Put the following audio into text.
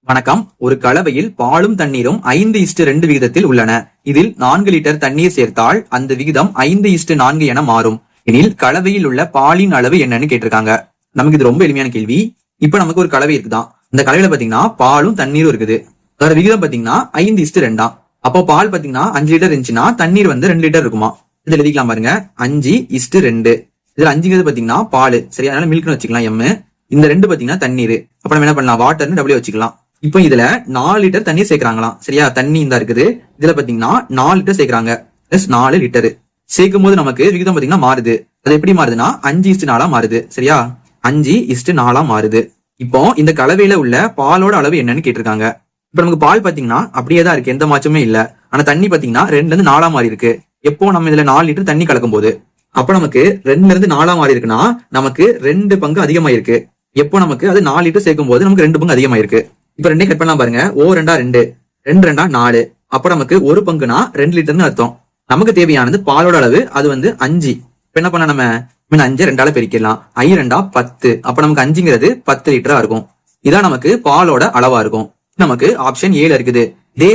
வணக்கம். ஒரு கலவையில் பாலும் தண்ணீரும் 5:2 விகிதத்தில் உள்ளன. இதில் 4 லிட்டர் தண்ணீர் சேர்த்தால் அந்த விகிதம் 5:4 என மாறும். எனில் கலவையில் உள்ள பாலின் அளவு என்னன்னு கேட்டிருக்காங்க. நமக்கு இது ரொம்ப எளிமையான கேள்வி. இப்ப நமக்கு ஒரு கலவை இருக்குதான். இந்த கலவையில பாத்தீங்கன்னா பாலும் தண்ணீரும் இருக்குது. அதோட விகிதம் பாத்தீங்கன்னா 5:2. அப்போ பால் பாத்தீங்கன்னா 5 லிட்டர் இருந்துச்சுன்னா தண்ணீர் 2 லிட்டர் இருக்குமா. இதுல எழுதிக்கலாம் பாருங்க, 5:2. இதுல 5ங்கிறது பாத்தீங்கன்னா பால், சரியா? அதனால மில்க்னு வச்சுக்கலாம் எம். இந்த 2 பாத்தீங்கன்னா தண்ணீர். அப்ப நம்ம என்ன பண்ணலாம், வாட்டர்னு டபிள்யூ வச்சுக்கலாம். இப்போ இதுல 4 லிட்டர் தண்ணீர் சேர்க்கிறாங்களாம், சரியா? தண்ணி இந்த இருக்குது. இதுல பாத்தீங்கன்னா 4 லிட்டர் சேர்க்கிறாங்க, பிளஸ் 4 லிட்டர் சேர்க்கும் போது நமக்கு விகிதம் பாத்தீங்கன்னா மாறுது. அது எப்படி மாறுதுன்னா 5:4 மாறுது, சரியா? 5:4 மாறுது. இப்போ இந்த கலவையில உள்ள பாலோட அளவு என்னன்னு கேட்டிருக்காங்க. இப்ப நமக்கு பால் பாத்தீங்கன்னா அப்படியே தான் இருக்கு, எந்த மாற்றமே இல்ல. ஆனா தண்ணி பாத்தீங்கன்னா 2ல இருந்து 4 மாறி இருக்கு. எப்போ நம்ம இதுல 4 லிட்டர் தண்ணி கலக்கும் போது. அப்ப நமக்கு 2ல இருந்து 4 மாறி இருக்குன்னா நமக்கு 2 பங்கு அதிகமாயிருக்கு. எப்போ நமக்கு அது 4 லிட்டர் சேர்க்கும் போது நமக்கு 2 பங்கு அதிகமாயிருக்கு. இப்ப 2 கட் பண்ணலாம் பாருங்க. 2 2 4. அப்ப நமக்கு 1 பங்குனா 2 லிட்டர்னு அர்த்தம். நமக்கு தேவையானது பாலோட அளவு, அது 5. இப்ப என்ன பண்ண, நம்ம 5 2ஆல பெருக்கிடலாம். 2 10. அப்ப நமக்கு 5ங்கிறது 10 லிட்டரா இருக்கும். இதான் நமக்கு பாலோட அளவா இருக்கும். நமக்கு ஆப்ஷன் 7 இருக்குது. இதே